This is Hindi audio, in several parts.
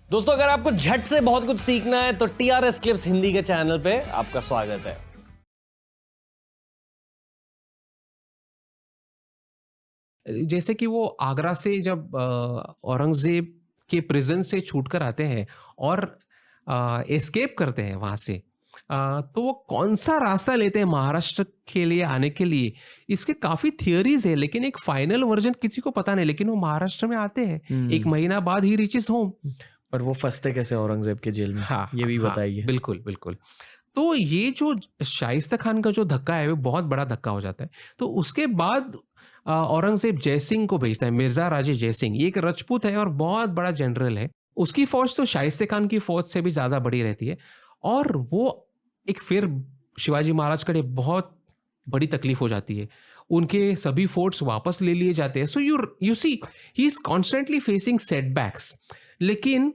दोस्तों, अगर आपको झट से बहुत कुछ सीखना है तो टीआरएस क्लिप्स हिंदी के चैनल पे आपका स्वागत है। जैसे कि वो आगरा से जब औरंगजेब के प्रिजन से छूटकर आते हैं और एस्केप करते हैं वहाँ से, तो वो कौन सा रास्ता लेते हैं महाराष्ट्र के लिए आने के लिए, इसके काफ़ी थियरीज है, लेकिन एक फाइनल वर्जन किसी को पता नहीं। लेकिन वो महाराष्ट्र में आते हैं, 1 महीना बाद ही रीचेस होम। पर वो फंसते कैसे औरंगजेब के जेल में, हाँ, ये भी हाँ, बताइए। बिल्कुल बिल्कुल। तो ये जो शाइस्ता खान का जो धक्का है वो बहुत बड़ा धक्का हो जाता है। तो उसके बाद औरंगजेब जयसिंह को भेजता है, मिर्जा राजे जयसिंह। ये एक राजपूत है और बहुत बड़ा जनरल है। उसकी फौज तो शाइस्ता खान की फौज से भी ज़्यादा बड़ी रहती है। और वो एक फिर शिवाजी महाराज के लिए बहुत बड़ी तकलीफ हो जाती है। उनके सभी फोर्ट्स वापस ले लिए जाते हैं। So you see he is constantly facing setbacks. लेकिन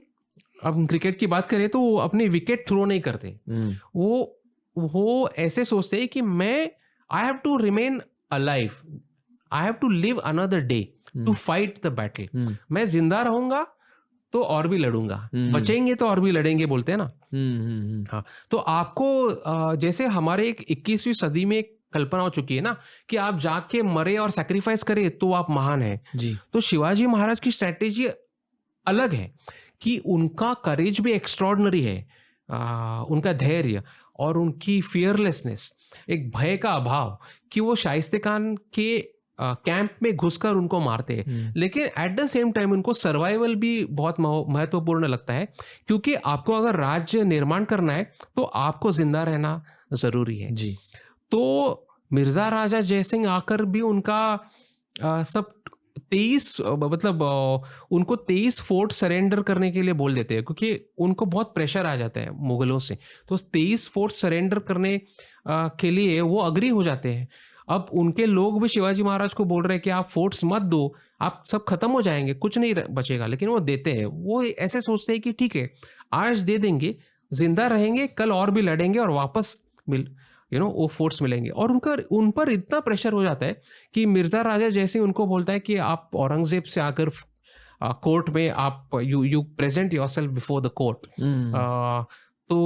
अब हम क्रिकेट की बात करें तो वो अपनी विकेट थ्रो नहीं करते। वो ऐसे सोचते हैं कि I have to remain alive, I have to live another day to fight the battle. मैं जिंदा रहूंगा तो और भी लड़ूंगा, बचेंगे तो और भी लड़ेंगे, बोलते हैं ना। हाँ, तो आपको जैसे हमारे एक 21वीं सदी में एक कल्पना हो चुकी है ना कि आप जाके मरे और सैक्रिफाइस करे तो आप महान है जी। तो शिवाजी महाराज की स्ट्रेटेजी अलग है कि उनका करेज भी एक्स्ट्रॉर्डनरी है। उनका धैर्य और उनकी फियरलेसनेस, एक भय का अभाव कि वो शाइस्ते खान के कैंप में घुसकर उनको मारते हैं। लेकिन एट द सेम टाइम उनको सर्वाइवल भी बहुत महत्वपूर्ण लगता है, क्योंकि आपको अगर राज्य निर्माण करना है तो आपको जिंदा रहना जरूरी है जी। तो मिर्जा राजा जयसिंह आकर भी उनका सब 23 उनको 23 फोर्ट सरेंडर करने के लिए बोल देते हैं, क्योंकि उनको बहुत प्रेशर आ जाता है मुगलों से। तो 23 फोर्ट सरेंडर करने के लिए वो अग्री हो जाते हैं। अब उनके लोग भी शिवाजी महाराज को बोल रहे हैं कि आप फोर्ट्स मत दो, आप सब खत्म हो जाएंगे, कुछ नहीं बचेगा। लेकिन वो देते हैं। वो ऐसे सोचते हैं कि ठीक है, आज दे देंगे, जिंदा रहेंगे, कल और भी लड़ेंगे और वापस वो फोर्स मिलेंगे। और उन पर इतना प्रेशर हो जाता है कि मिर्जा राजा जैसे उनको बोलता है कि आप औरंगजेब से आकर कोर्ट में आप you present yourself before the court. तो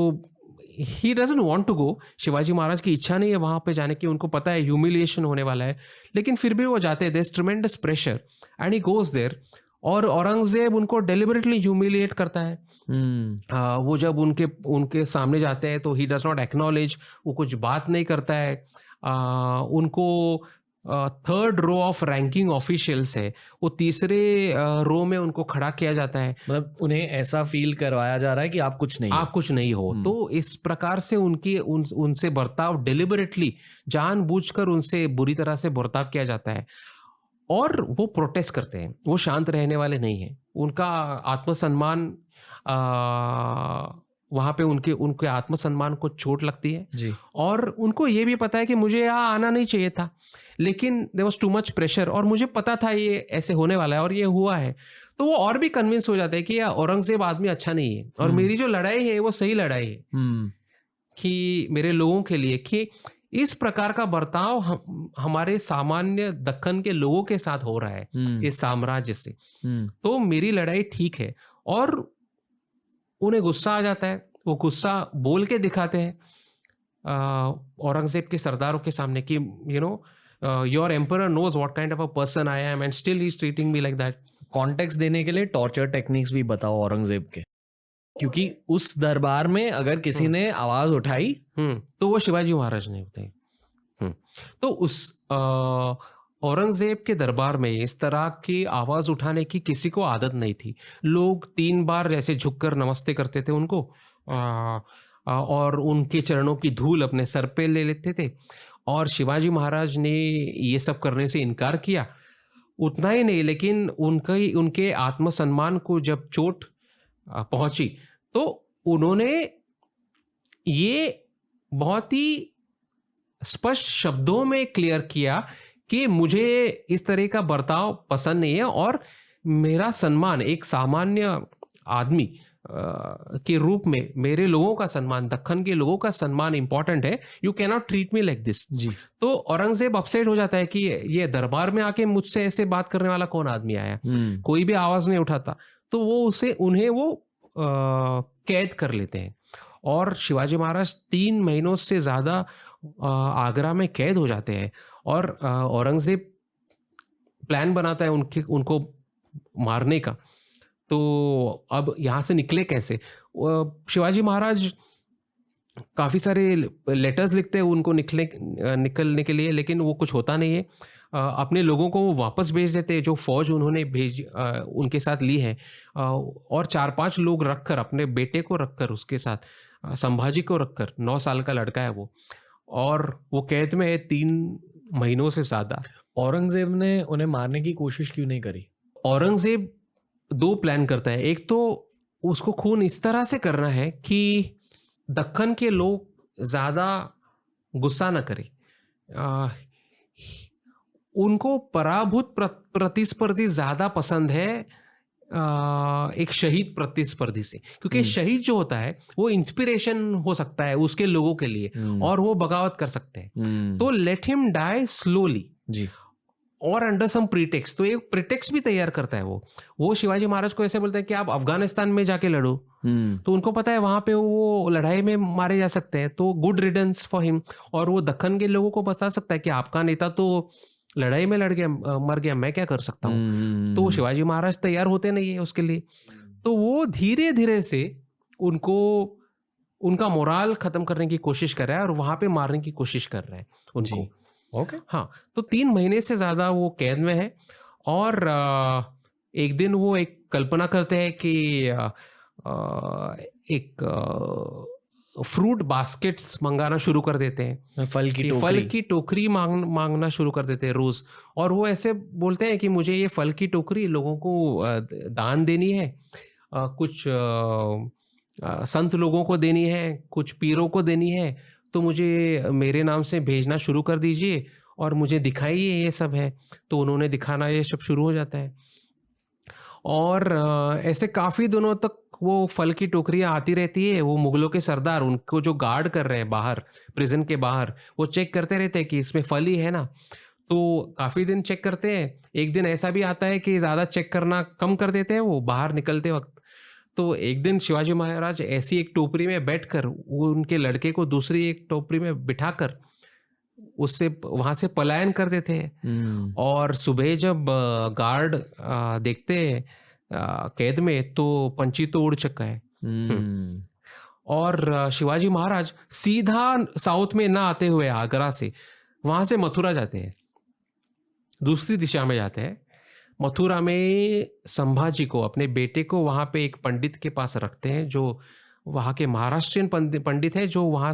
he doesn't want to go. Shivaji Maharaj की इच्छा नहीं है वहां पे जाने की, उनको पता है ह्यूमिलिएशन होने वाला है, लेकिन फिर भी वो जाते हैं। There is tremendous pressure and he goes there. और औरंगजेब उनको डेलिबरेटली ह्यूमिलिएट करता है। वो जब उनके सामने जाते हैं तो ही डज नॉट एक्नॉलेज, वो कुछ बात नहीं करता है। उनको 3rd row of ranking officials है, वो 3रे रो में उनको खड़ा किया जाता है। मतलब उन्हें ऐसा फील करवाया जा रहा है कि आप कुछ नहीं आप कुछ नहीं हो। तो इस प्रकार से उनसे बर्ताव डेलिबरेटली, जानबूझकर उनसे बुरी तरह से बर्ताव किया जाता है। और वो प्रोटेस्ट करते हैं, वो शांत रहने वाले नहीं हैं। उनका आत्मसम्मान, वहाँ पे उनके आत्मसम्मान को चोट लगती है जी। और उनको ये भी पता है कि मुझे यहाँ आना नहीं चाहिए था, लेकिन there was too much pressure और मुझे पता था ये ऐसे होने वाला है और ये हुआ है। तो वो और भी कन्विंस हो जाते हैं कि यार औरंगजेब आदमी अच्छा नहीं है और मेरी जो लड़ाई है वो सही लड़ाई है कि मेरे लोगों के लिए, कि इस प्रकार का बर्ताव हमारे सामान्य दक्कन के लोगों के साथ हो रहा है इस साम्राज्य से। तो मेरी लड़ाई ठीक है। और उन्हें गुस्सा आ जाता है, वो गुस्सा बोल के दिखाते हैं औरंगजेब के सरदारों के सामने कि your emperor knows what kind of a person I am and still he is treating me like that. Context देने के लिए टॉर्चर टेक्निक्स भी बताओ औरंगजेब के, क्योंकि उस दरबार में अगर किसी ने आवाज उठाई तो वो शिवाजी महाराज नहीं होते। तो उस औरंगजेब के दरबार में इस तरह की आवाज उठाने की किसी को आदत नहीं थी। लोग 3 बार जैसे झुककर नमस्ते करते थे उनको, और उनके चरणों की धूल अपने सर पे ले लेते थे। और शिवाजी महाराज ने ये सब करने से इनकार किया। उतना ही नहीं, लेकिन उनके आत्मसम्मान को जब चोट पहुंची तो उन्होंने ये बहुत ही स्पष्ट शब्दों में क्लियर किया कि मुझे इस तरह का बर्ताव पसंद नहीं है और मेरा सम्मान एक सामान्य आदमी के रूप में, मेरे लोगों का सम्मान, दक्कन के लोगों का सम्मान इंपॉर्टेंट है। You can not treat me like this. जी। तो औरंगजेब अपसेट हो जाता है कि ये दरबार में आके मुझसे ऐसे बात करने वाला कौन आदमी आया। कोई भी आवाज नहीं उठाता। तो वो उन्हें कैद कर लेते हैं और शिवाजी महाराज 3 महीनों से ज़्यादा आगरा में कैद हो जाते हैं और औरंगज़ेब प्लान बनाता है उनको मारने का। तो अब यहाँ से निकले कैसे? शिवाजी महाराज काफ़ी सारे लेटर्स लिखते हैं उनको निकलने के लिए, लेकिन वो कुछ होता नहीं है। अपने लोगों को वो वापस भेज देते हैं जो फौज उन्होंने उनके साथ ली है, और 4-5 लोग रखकर, अपने बेटे को रखकर, उसके साथ संभाजी को रखकर, 9 साल का लड़का है वो, और वो कैद में है 3 महीनों से ज़्यादा। औरंगजेब ने उन्हें मारने की कोशिश क्यों नहीं करी? औरंगजेब 2 प्लान करता है। एक तो उसको खून इस तरह से करना है कि दक्कन के लोग ज़्यादा गुस्सा न करें, उनको पराभूत प्रतिस्पर्धी ज़्यादा पसंद है एक शहीद प्रतिस्पर्धी से, क्योंकि शहीद जो होता है वो इंस्पिरेशन हो सकता है उसके लोगों के लिए और वो बगावत कर सकते हैं। तो लेट हिम डाई स्लोली जी, और अंडर सम प्रीटेक्स्ट। तो एक प्रीटेक्स्ट भी तैयार करता है वो शिवाजी महाराज को ऐसे बोलता है कि आप अफगानिस्तान में जाके लड़ो। तो उनको पता है वहां पे वो लड़ाई में मारे जा सकते हैं, तो गुड रिडन्स फॉर हिम। और वो दक्कन के लोगों को बता सकता है कि आपका नेता तो लड़ाई में लड़ गया, मर गया, मैं क्या कर सकता हूँ। तो शिवाजी महाराज तैयार होते नहीं है उसके लिए। तो वो धीरे धीरे से उनका मोराल खत्म करने की कोशिश कर रहा है और वहां पे मारने की कोशिश कर रहा है उनको। ओके। हाँ, तो 3 महीने से ज़्यादा वो कैद में है। और एक दिन वो एक कल्पना करते हैं कि एक फ्रूट बास्केट्स मंगाना शुरू कर देते हैं, फल की टोकरी मांगना शुरू कर देते हैं रोज़। और वो ऐसे बोलते हैं कि मुझे ये फल की टोकरी लोगों को दान देनी है, कुछ संत लोगों को देनी है, कुछ पीरों को देनी है, तो मुझे मेरे नाम से भेजना शुरू कर दीजिए और मुझे दिखाइए ये सब है। तो उन्होंने दिखाना ये सब शुरू हो जाता है। और ऐसे काफ़ी दिनों तक वो फल की टोकरियाँ आती रहती है। वो मुगलों के सरदार उनको जो गार्ड कर रहे हैं बाहर, प्रिजन के बाहर, वो चेक करते रहते हैं कि इसमें फल ही है ना। तो काफ़ी दिन चेक करते हैं। एक दिन ऐसा भी आता है कि ज़्यादा चेक करना कम कर देते हैं वो बाहर निकलते वक्त। तो एक दिन शिवाजी महाराज ऐसी एक टोकरी में बैठकर वो उनके लड़के को दूसरी एक टोकरी में बिठाकर उससे वहां से पलायन कर देते हैं। और सुबह जब गार्ड देखते हैं कैद में, तो पंछी तो उड़ चुका है। और शिवाजी महाराज सीधा साउथ में ना आते हुए आगरा से वहां से मथुरा जाते हैं, दूसरी दिशा में जाते हैं। मथुरा में संभाजी को, अपने बेटे को, वहाँ पे एक पंडित के पास रखते हैं जो वहाँ के महाराष्ट्रियन पंडित है, जो वहाँ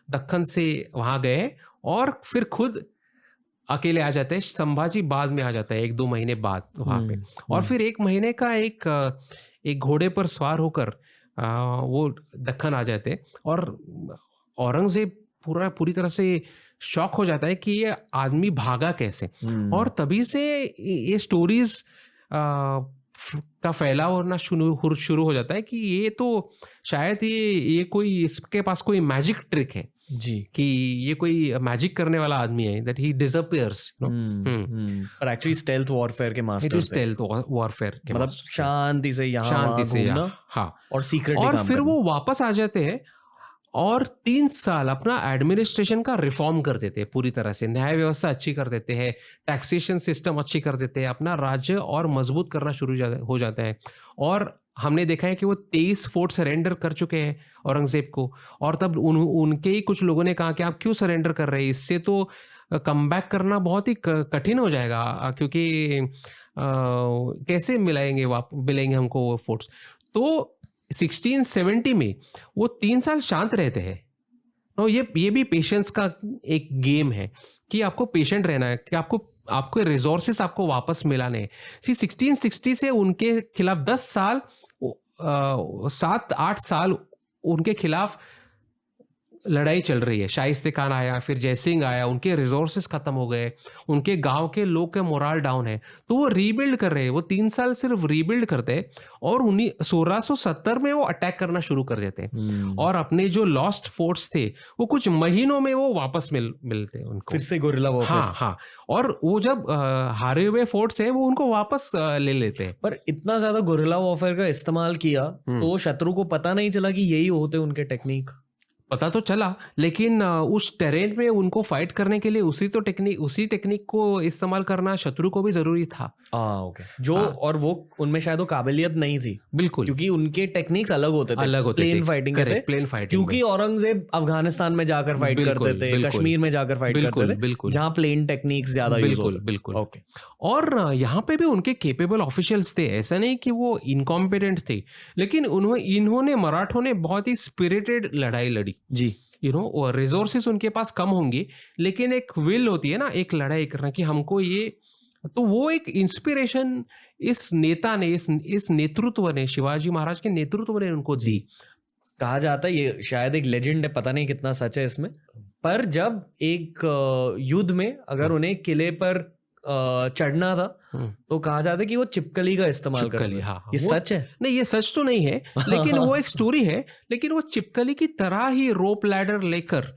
दक्कन से वहाँ गए और फिर खुद अकेले आ जाते हैं। संभाजी बाद में आ जाता है 1-2 महीने बाद वहाँ पे। और फिर 1 महीने का एक घोड़े पर सवार होकर वो दक्कन आ जाते हैं। और औरंगजेब पूरी तरह से शॉक हो जाता है कि ये आदमी भागा कैसे। और तभी से ये स्टोरीज का फैलाव होना शुरू हो जाता है कि ये तो शायद ये कोई, इसके पास कोई मैजिक ट्रिक है जी, कि ये कोई मैजिक करने वाला आदमी है, दैट ही डिसअपीयर्स। पर एक्चुअली स्टेल्थ वॉरफेयर के मास्टर, स्टेल्थ वॉरफेयर के मतलब शांति से यहाँ घूमना, हाँ, और सीक्रेट। और फिर वो वापस आ जाते हैं और 3 साल अपना एडमिनिस्ट्रेशन का रिफॉर्म कर देते हैं पूरी तरह से। न्याय व्यवस्था अच्छी कर देते हैं, टैक्सेशन सिस्टम अच्छी कर देते हैं, अपना राज्य और मजबूत करना शुरू हो जाता है। और हमने देखा है कि वो 23 फोर्ट सरेंडर कर चुके हैं औरंगजेब को। और तब उनके ही कुछ लोगों ने कहा कि आप क्यों सरेंडर कर रहे हैं, इससे तो कम बैक करना बहुत ही कठिन हो जाएगा, क्योंकि कैसे मिलेंगे हमको वो फोर्ट्स। तो 1670 में वो 3 साल शांत रहते हैं। और ये भी पेशेंस का एक गेम है कि आपको पेशेंट रहना है, कि आपको रिसोर्सेस आपको वापस मिलाने हैं। 1660 से उनके खिलाफ 10 साल 7-8 साल उनके खिलाफ लड़ाई चल रही है, शाइस्ते खान आया, फिर जयसिंह आया, उनके रिसोर्सेज खत्म हो गए, उनके गांव के लोग के मोरल डाउन है, तो वो रीबिल्ड कर रहे हैं। वो 3 साल सिर्फ रीबिल्ड करते हैं और 1670 में वो अटैक करना शुरू कर देते हैं और अपने जो लॉस्ट फोर्ट्स थे वो कुछ महीनों में वो वापस मिलते हैं उनको, फिर से गोरिल्ला वॉरफेयर। हाँ, और वो जब हारे हुए फोर्ट्स है वो उनको वापस ले लेते हैं। पर इतना ज्यादा गोरिल्ला वॉरफेयर का इस्तेमाल किया तो शत्रु को पता नहीं चला कि यही होते उनके टेक्निक? पता तो चला, लेकिन उस टेरेन में उनको फाइट करने के लिए उसी टेक्निक को इस्तेमाल करना शत्रु को भी जरूरी था। ओके। और वो उनमें शायद वो काबिलियत नहीं थी, बिल्कुल, क्योंकि उनके टेक्निक्स अलग होते थे, प्लेन फाइटिंग के थे, प्लेन फाइटिंग, क्योंकि औरंगजेब अफगानिस्तान में जाकर फाइट करते थे, कश्मीर में जाकर फाइट करते थे, जहाँ प्लेन टेक्निक्स ज्यादा यूज होते थे। बिल्कुल। ओके। और यहाँ पे भी उनके केपेबल ऑफिशियल्स थे, ऐसा नहीं कि वो इनकॉम्पिटेंट थे, लेकिन इन्होंने मराठों ने बहुत ही स्पिरिटेड लड़ाई लड़ी जी। रिसोर्सेस उनके पास कम होंगे, लेकिन एक विल होती है ना एक लड़ाई करना कि हमको ये, तो वो एक इंस्पिरेशन इस नेता ने, इस नेतृत्व ने, शिवाजी महाराज के नेतृत्व ने उनको दी। कहा जाता है, ये शायद एक लेजेंड है, पता नहीं कितना सच है इसमें, पर जब एक युद्ध में अगर उन्हें किले पर चढ़ना था तो कहा जाता है कि वो चिपकली का इस्तेमाल करते थे। हाँ, ये सच है? नहीं, ये सच तो नहीं है, लेकिन वो एक स्टोरी है। लेकिन वो चिपकली की तरह ही रोप लैडर लेकर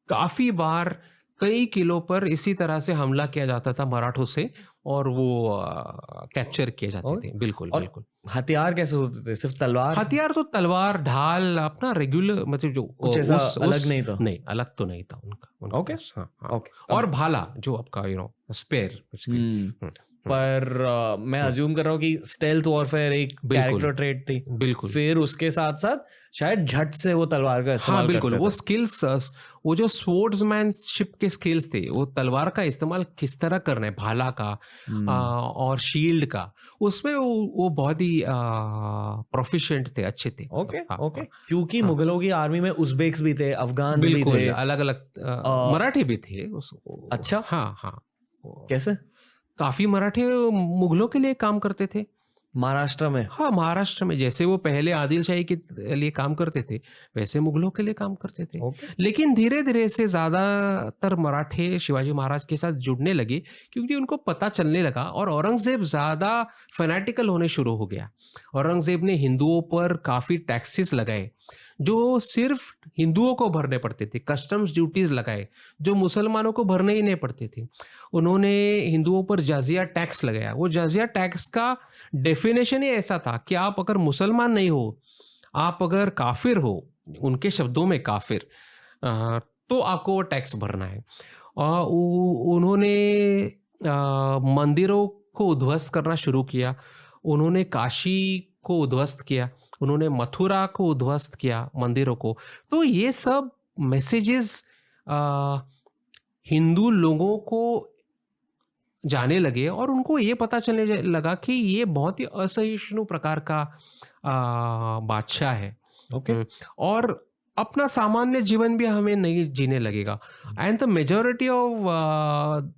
काफी बार कई किलो पर इसी तरह से हमला किया जाता था मराठों से और वो कैप्चर किए जाते थे। बिल्कुल। हथियार कैसे होते थे? सिर्फ तलवार? हथियार तो तलवार, ढाल, अपना रेगुलर, मतलब जो कुछ ऐसा अलग नहीं था? नहीं, अलग तो नहीं था उनका। ओके। हाँ। और भाला जो आपका स्पेयर। पर मैं अज्यूम कर रहा हूँ कि स्टेल्थ वॉरफेयर एक कैरेक्टर ट्रेट थी। बिल्कुल। फिर उसके साथ साथ शायद झट से वो तलवार का इस्तेमाल बिल्कुल करते वो थे। स्किल्स, वो जो स्पोर्ट्समैनशिप के स्किल्स थे, वो तलवार का इस्तेमाल किस तरह करना है, भाला का और शील्ड का, उसमें वो बहुत ही प्रोफिशिएंट थे, अच्छे थे। ओके। क्योंकि मुगलों की आर्मी में उज़्बेक्स भी थे, अफगान भी थे, अलग अलग, मराठी भी थे। अच्छा। हाँ। कैसे? काफी मराठे मुगलों के लिए काम करते थे महाराष्ट्र में। हाँ, महाराष्ट्र में जैसे वो पहले आदिल शाही के लिए काम करते थे, वैसे मुगलों के लिए काम करते थे। लेकिन धीरे धीरे से ज्यादातर मराठे शिवाजी महाराज के साथ जुड़ने लगे, क्योंकि उनको पता चलने लगा और औरंगजेब ज्यादा फैनेटिकल होने शुरू हो गया। औरंगजेब ने हिंदुओं पर काफी टैक्सेस लगाए जो सिर्फ हिंदुओं को भरने पड़ते थे, कस्टम्स ड्यूटीज लगाए जो मुसलमानों को भरने ही नहीं पड़ते थे। उन्होंने हिंदुओं पर जजिया टैक्स लगाया। वो जजिया टैक्स का डेफिनेशन ही ऐसा था कि आप अगर मुसलमान नहीं हो, आप अगर काफिर हो, उनके शब्दों में काफिर, तो आपको वो टैक्स भरना है। उन्होंने मंदिरों को उद्ध्वस्त करना शुरू किया, उन्होंने काशी को उद्ध्वस्त किया, उन्होंने मथुरा को उद्ध्वस्त किया, मंदिरों को। तो ये सब मैसेजेस हिंदू लोगों को जाने लगे और उनको ये पता चलने लगा कि ये बहुत ही असहिष्णु प्रकार का बादशाह है। और अपना सामान्य जीवन भी हमें नहीं जीने लगेगा। And the majority of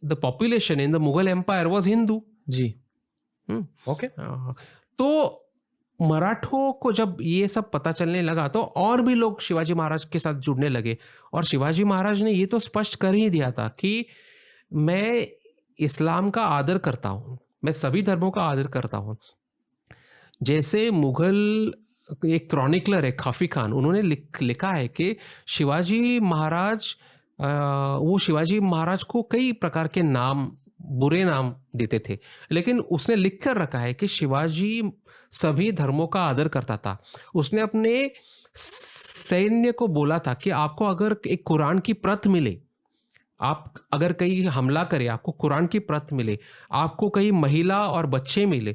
the population in the Mughal empire was Hindu. जी। तो मराठों को जब ये सब पता चलने लगा तो और भी लोग शिवाजी महाराज के साथ जुड़ने लगे। और शिवाजी महाराज ने ये तो स्पष्ट कर ही दिया था कि मैं इस्लाम का आदर करता हूँ, मैं सभी धर्मों का आदर करता हूँ। जैसे मुगल एक क्रॉनिकलर है खाफी खान, उन्होंने लिखा है कि शिवाजी महाराज वो शिवाजी महाराज को कई प्रकार के नाम, बुरे नाम देते थे, लेकिन उसने लिख कर रखा है कि शिवाजी सभी धर्मों का आदर करता था। उसने अपने सैन्य को बोला था कि आपको अगर एक कुरान की प्रत मिले, आप अगर कहीं हमला करे, आपको कुरान की प्रत मिले, आपको कहीं महिला और बच्चे मिले,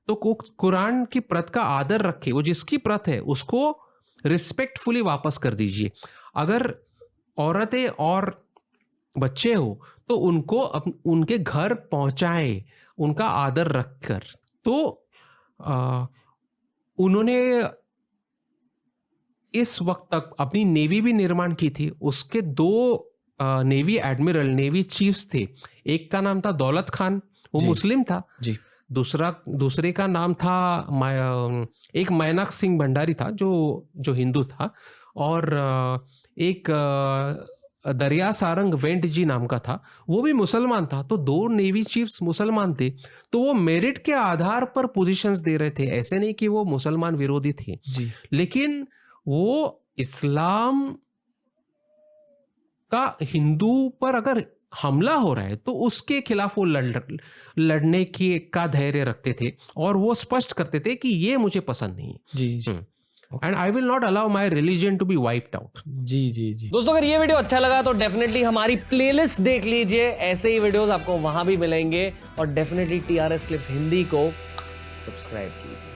तो कुरान की प्रत का आदर रखे, वो जिसकी प्रत है उसको रिस्पेक्टफुली वापस कर दीजिए। अगर औरतें और बच्चे हो तो उनको उनके घर पहुंचाए, उनका आदर रखकर। तो उन्होंने इस वक्त तक अपनी नेवी भी निर्माण की थी। उसके 2 नेवी एडमिरल, नेवी चीफ्स थे। एक का नाम था दौलत खान, वो मुस्लिम था जी। दूसरे का नाम था एक मैनाक सिंह भंडारी था जो हिंदू था। और एक दरिया सारंग वेंट जी नाम का था, वो भी मुसलमान था। तो 2 नेवी चीफ्स मुसलमान थे, तो वो मेरिट के आधार पर पोजीशंस दे रहे थे, ऐसे नहीं कि वो मुसलमान विरोधी थे जी। लेकिन वो इस्लाम का हिंदू पर अगर हमला हो रहा है तो उसके खिलाफ वो लड़ने की का धैर्य रखते थे और वो स्पष्ट करते थे कि ये मुझे पसंद नहीं है जी and I will not allow my religion to be wiped out. जी। दोस्तों अगर ये वीडियो अच्छा लगा तो डेफिनेटली हमारी प्लेलिस्ट देख लीजिए, ऐसे ही वीडियोस आपको वहां भी मिलेंगे और डेफिनेटली TRS क्लिप्स हिंदी को सब्सक्राइब कीजिए।